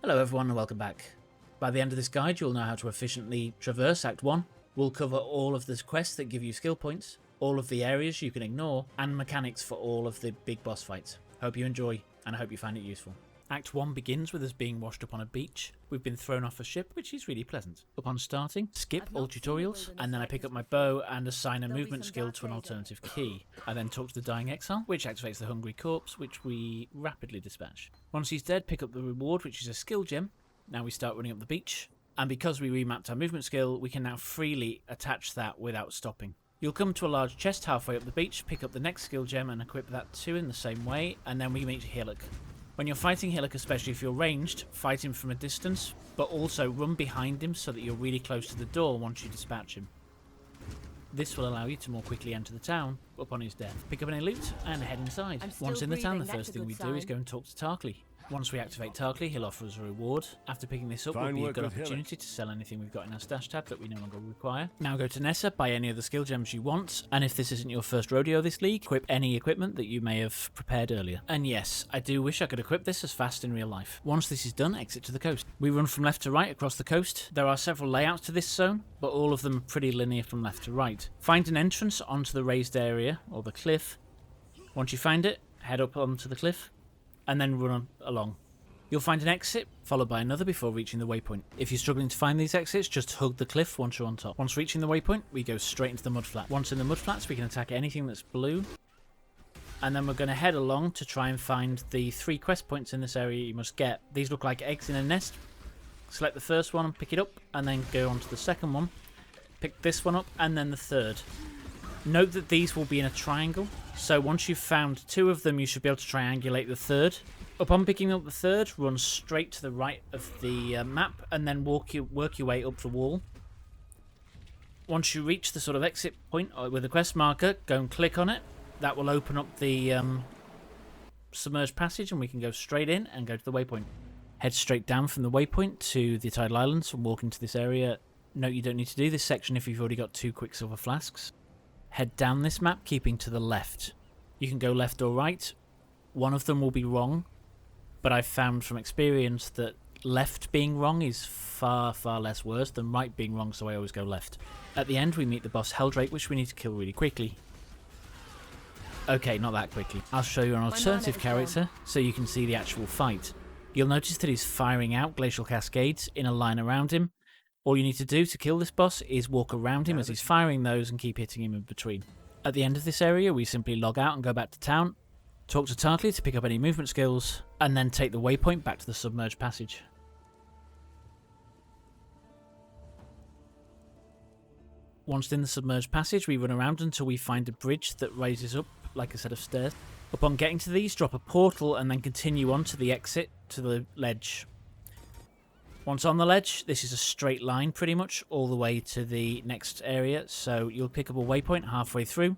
Hello everyone and welcome back. By the end of this guide you'll know how to efficiently traverse Act 1. We'll cover all of the quests that give you skill points, all of the areas you can ignore, and mechanics for all of the big boss fights. Hope you enjoy, and I hope you find it useful. Act 1 begins with us being washed up on a beach. We've been thrown off a ship, which is really pleasant. Upon starting, skip all tutorials, and then I pick up my bow and assign a movement skill to an alternative key. I then talk to the dying Exile, which activates the hungry corpse, which we rapidly dispatch. Once he's dead, pick up the reward, which is a skill gem. Now we start running up the beach, and because we remapped our movement skill, we can now freely attach that without stopping. You'll come to a large chest halfway up the beach, pick up the next skill gem and equip that too in the same way, and then we meet Hillock. When you're fighting Hillock, especially if you're ranged, fight him from a distance, but also run behind him so that you're really close to the door once you dispatch him. This will allow you to more quickly enter the town upon his death. Pick up any loot and head inside. Once in the town, the first thing we do is go and talk to Tarkley. Once we activate Tarkley, he'll offer us a reward. After picking this up, will be a good opportunity to sell anything we've got in our stash tab that we no longer require. Now go to Nessa, buy any of the skill gems you want, and if this isn't your first rodeo this league, equip any equipment that you may have prepared earlier. And yes, I do wish I could equip this as fast in real life. Once this is done, exit to the coast. We run from left to right across the coast. There are several layouts to this zone, but all of them are pretty linear from left to right. Find an entrance onto the raised area, or the cliff. Once you find it, head up onto the cliff, and then run along. You'll find an exit, followed by another before reaching the waypoint. If you're struggling to find these exits, just hug the cliff once you're on top. Once reaching the waypoint, we go straight into the mudflat. Once in the mudflats, we can attack anything that's blue. And then we're going to head along to try and find the 3 quest points in this area you must get. These look like eggs in a nest. Select the first one and pick it up, and then go on to the second one. Pick this one up, and then the third. Note that these will be in a triangle, so once you've found 2 of them, you should be able to triangulate the third. Upon picking up the third, run straight to the right of the map and then work your way up the wall. Once you reach the sort of exit point with a quest marker, go and click on it. That will open up the submerged passage and we can go straight in and go to the waypoint. Head straight down from the waypoint to the Tidal Islands and walk into this area. Note you don't need to do this section if you've already got 2 quicksilver flasks. Head down this map, keeping to the left. You can go left or right. One of them will be wrong. But I've found from experience that left being wrong is far, far less worse than right being wrong, so I always go left. At the end, we meet the boss HailRake, which we need to kill really quickly. Okay, not that quickly. I'll show you an alternative character so you can see the actual fight. You'll notice that he's firing out glacial cascades in a line around him. All you need to do to kill this boss is walk around him as he's firing those and keep hitting him in between. At the end of this area, we simply log out and go back to town. Talk to Tarkley to pick up any movement skills, and then take the waypoint back to the submerged passage. Once in the submerged passage, we run around until we find a bridge that raises up like a set of stairs. Upon getting to these, drop a portal and then continue on to the exit to the ledge. Once on the ledge, this is a straight line pretty much all the way to the next area, so you'll pick up a waypoint halfway through.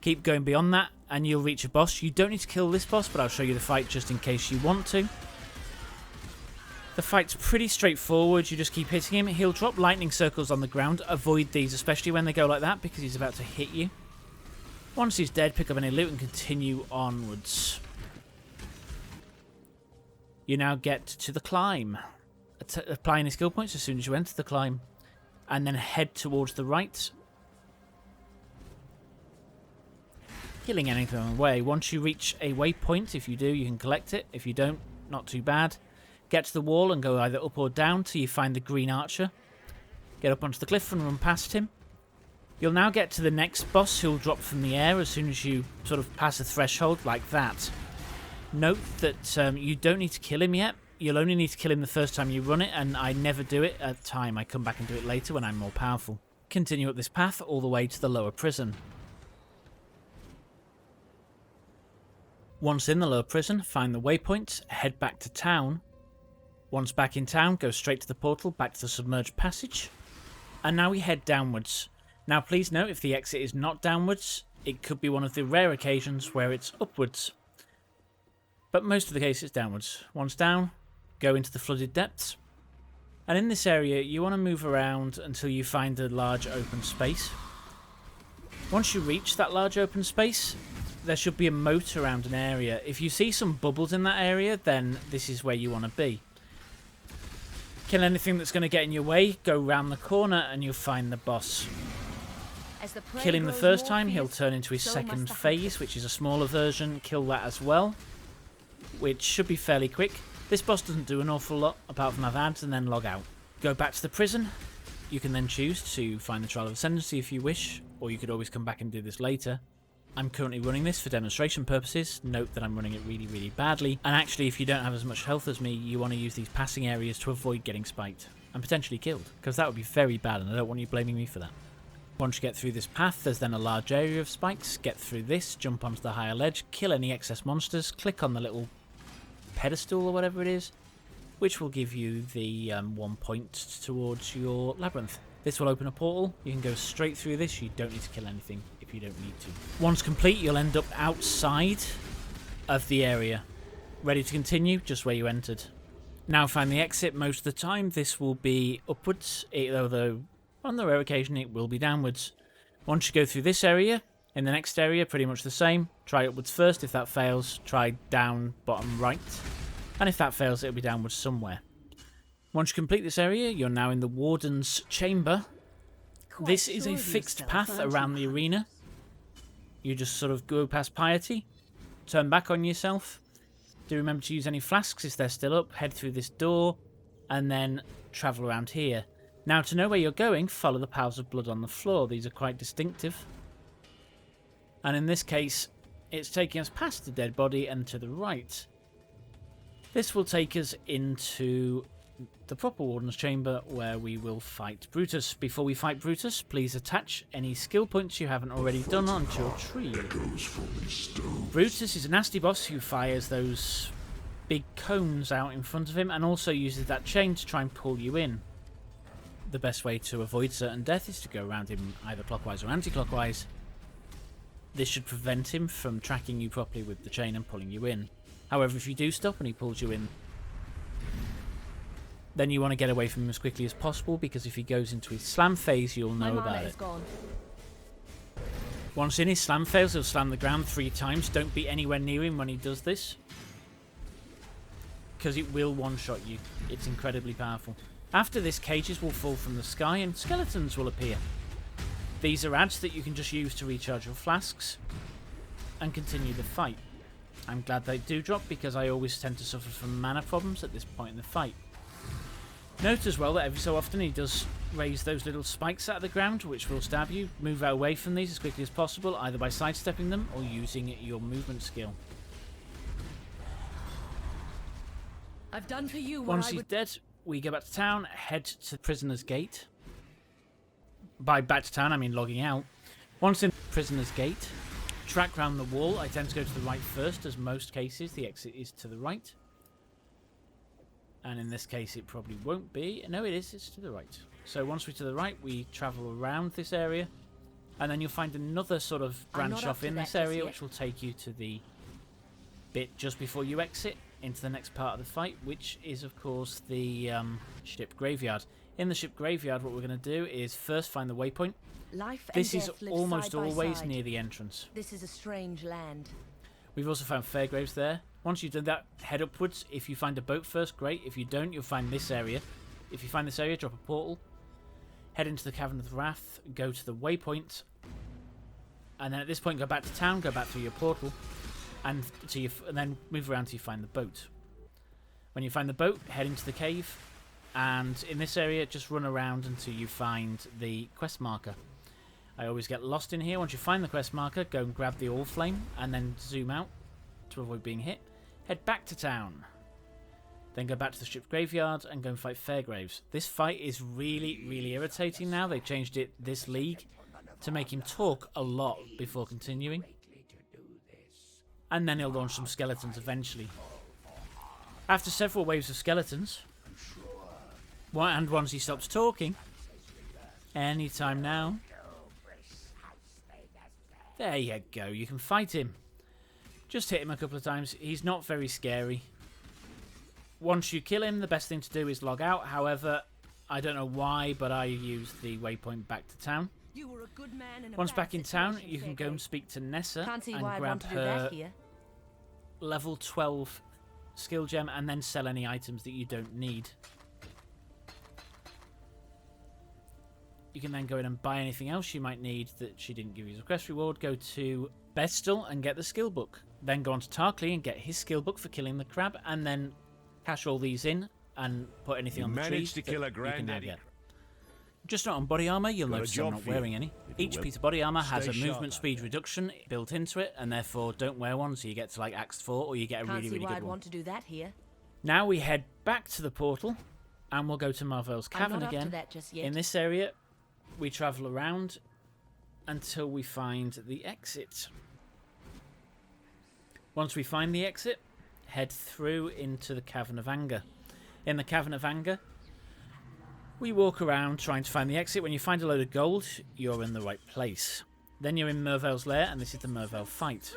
Keep going beyond that and you'll reach a boss. You don't need to kill this boss, but I'll show you the fight just in case you want to. The fight's pretty straightforward. You just keep hitting him. He'll drop lightning circles on the ground. Avoid these, especially when they go like that, because he's about to hit you. Once he's dead, pick up any loot and continue onwards. You now get to the climb. Apply any skill points as soon as you enter the climb. And then head towards the right. Killing anything on the way. Once you reach a waypoint, if you do, you can collect it. If you don't, not too bad. Get to the wall and go either up or down till you find the green archer. Get up onto the cliff and run past him. You'll now get to the next boss who'll drop from the air as soon as you sort of pass a threshold like that. Note that you don't need to kill him yet. You'll only need to kill him the first time you run it, and I never do it at time. I come back and do it later when I'm more powerful. Continue up this path all the way to the lower prison. Once in the lower prison, find the waypoint, head back to town. Once back in town, go straight to the portal, back to the submerged passage. And now we head downwards. Now please note, if the exit is not downwards, it could be one of the rare occasions where it's upwards. But most of the case it's downwards. Once down, go into the flooded depths. And in this area, you want to move around until you find a large open space. Once you reach that large open space, there should be a moat around an area. If you see some bubbles in that area, then this is where you want to be. Kill anything that's going to get in your way, go round the corner and you'll find the boss. Kill him the first time, he'll turn into his second phase, which is a smaller version. Kill that as well, which should be fairly quick. This boss doesn't do an awful lot, apart from have ads, and then log out. Go back to the prison. You can then choose to find the Trial of Ascendancy if you wish, or you could always come back and do this later. I'm currently running this for demonstration purposes. Note that I'm running it really, really badly. And actually, if you don't have as much health as me, you want to use these passing areas to avoid getting spiked and potentially killed, because that would be very bad, and I don't want you blaming me for that. Once you get through this path, there's then a large area of spikes. Get through this, jump onto the higher ledge, kill any excess monsters, click on the little pedestal or whatever it is, which will give you the 1 point towards your labyrinth. This will open a portal. You can go straight through this. You don't need to kill anything if you don't need to. Once complete, you'll end up outside of the area, ready to continue just where you entered. Now find the exit. Most of the time this will be upwards, although on the rare occasion it will be downwards. Once you go through this area, in the next area pretty much the same. Try upwards first. If that fails, try down bottom right, and if that fails, it'll be downwards somewhere. Once you complete this area, you're now in the Warden's chamber. This is a fixed path around the arena. You just sort of go past Piety, turn back on yourself. Do remember to use any flasks if they're still up. Head through this door and then travel around here. Now, to know where you're going, follow the piles of blood on the floor. These are quite distinctive. And in this case, it's taking us past the dead body and to the right. This will take us into the proper Warden's chamber, where we will fight Brutus. Before we fight Brutus, please attach any skill points you haven't already done onto your tree. Brutus is a nasty boss who fires those big cones out in front of him and also uses that chain to try and pull you in. The best way to avoid certain death is to go around him either clockwise or anti-clockwise. This should prevent him from tracking you properly with the chain and pulling you in. However, if you do stop and he pulls you in, then you want to get away from him as quickly as possible, because if he goes into his slam phase, you'll know about it. Once in his slam phase, he'll slam the ground 3 times. Don't be anywhere near him when he does this, because it will one-shot you. It's incredibly powerful. After this, cages will fall from the sky and skeletons will appear. These are ads that you can just use to recharge your flasks and continue the fight. I'm glad they do drop, because I always tend to suffer from mana problems at this point in the fight. Note as well that every so often he does raise those little spikes out of the ground, which will stab you. Move away from these as quickly as possible, either by sidestepping them or using your movement skill. I've done for you. Once he's dead, we go back to town, head to Prisoner's Gate. By back to town, I mean logging out. Once in Prisoner's Gate, track round the wall. I tend to go to the right first, as most cases the exit is to the right. And in this case it probably won't be. No, it is. It's to the right. So once we're to the right, we travel around this area. And then you'll find another sort of branch off in this area, which will take you to the bit just before you exit into the next part of the fight, which is, of course, the ship graveyard. In the ship graveyard, what we're going to do is first find the waypoint. This is almost always near the entrance. This is a strange land. We've also found FairGraves there. Once you've done that, head upwards. If you find a boat first, great. If you don't, you'll find this area. If you find this area, drop a portal. Head into the Cavern of Wrath, go to the waypoint. And then at this point, go back to town, go back through your portal. And then move around till you find the boat. When you find the boat, head into the cave. And in this area, just run around until you find the quest marker. I always get lost in here. Once you find the quest marker, go and grab the All Flame and then zoom out to avoid being hit. Head back to town. Then go back to the ship's graveyard and go and fight FairGraves. This fight is really, really irritating now. They changed it this league to make him talk a lot before continuing. And then he'll launch some skeletons eventually. After several waves of skeletons, and once he stops talking, anytime now, there you go, you can fight him. Just hit him a couple of times. He's not very scary. Once you kill him, the best thing to do is log out. However, I don't know why, but I use the waypoint back to town. You were a good man in a Once bad back in town, situation, you can go and speak to Nessa Can't see and why I'd grab want to do her that here. level 12 skill gem and then sell any items that you don't need. You can then go in and buy anything else you might need that she didn't give you as a quest reward. Go to Bestel and get the skill book. Then go on to Tarkley and get his skill book for killing the crab, and then cash all these in and put anything on the trees to kill a you can now granddaddy. get. Just not on body armor, you'll Got a notice I'm job not for you, wearing any. if you Each will. piece of body armor has Stay a sharp movement out speed reduction built into it, and therefore don't wear one so you get to like Axe 4 or you get a Can't really, see really why good I'd one. want to do that here. Now we head back to the portal and we'll go to Merveil's I'm Cavern not up to again. that just yet. In this area, we travel around until we find the exit. Once we find the exit, head through into the Cavern of Anger. In the Cavern of Anger, we walk around trying to find the exit. When you find a load of gold, you're in the right place. Then you're in Merveil's lair, and this is the Merveil fight.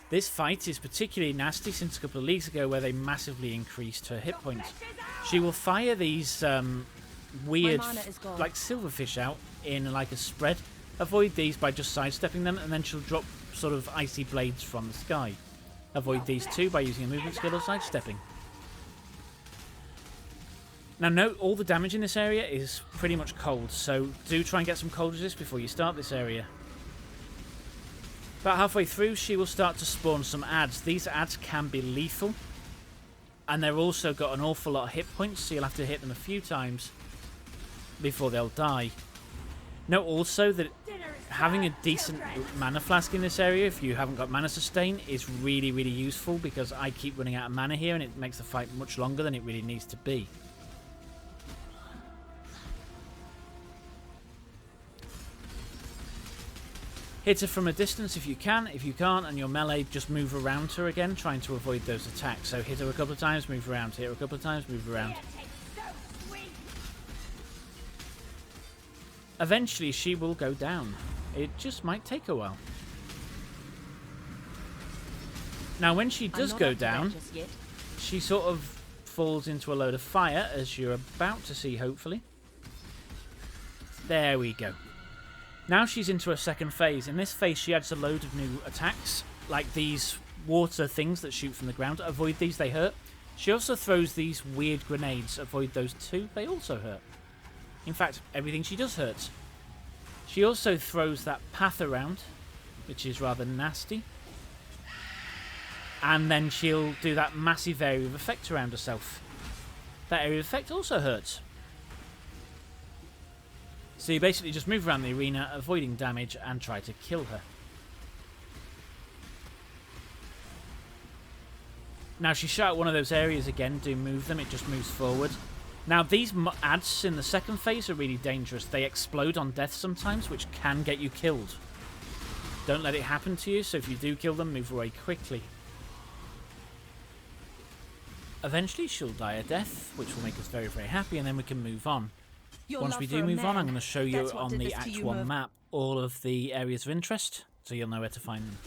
This fight is particularly nasty since a couple of leagues ago where they massively increased her hit points. She will fire these weird, mana is gone. like silverfish out in like a spread. Avoid these by just sidestepping them, and then she'll drop sort of icy blades from the sky. Avoid these too by using a movement skill or sidestepping. Now note, all the damage in this area is pretty much cold, so do try and get some cold resist before you start this area. About halfway through, she will start to spawn some adds. These adds can be lethal, and they've also got an awful lot of hit points, so you'll have to hit them a few times before they'll die. Note also that having a decent mana flask in this area, if you haven't got mana sustain, is really, really useful, because I keep running out of mana here and it makes the fight much longer than it really needs to be. Hit her from a distance if you can. If you can't and you're melee, just move around her again, trying to avoid those attacks. So hit her a couple of times, move around. Hit her a couple of times, move around. Eventually she will go down. It just might take a while. Now when she does go down, she sort of falls into a load of fire, as you're about to see hopefully. There we go. Now she's into a second phase. In this phase she adds a load of new attacks, like these water things that shoot from the ground. Avoid these, they hurt. She also throws these weird grenades. Avoid those too, they also hurt. In fact, everything she does hurts. She also throws that path around, which is rather nasty. And then she'll do that massive area of effect around herself. That area of effect also hurts. So you basically just move around the arena, avoiding damage, and try to kill her. Now she shot at one of those areas again, do move them, it just moves forward. Now these adds in the second phase are really dangerous. They explode on death sometimes, which can get you killed. Don't let it happen to you, so if you do kill them, move away quickly. Eventually she'll die a death, which will make us very, very happy, and then we can move on. Once we do move on, I'm going to show you on the Act 1 map all of the areas of interest, so you'll know where to find them.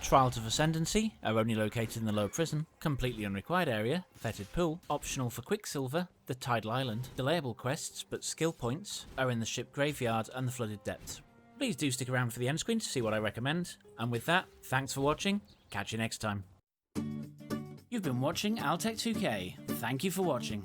Trials of Ascendancy are only located in the lower prison, completely unrequired area, Fetid Pool, optional for Quicksilver, the Tidal Island, delayable quests, but skill points are in the ship graveyard and the flooded depths. Please do stick around for the end screen to see what I recommend, and with that, thanks for watching, catch you next time. You've been watching Altec 2K, thank you for watching.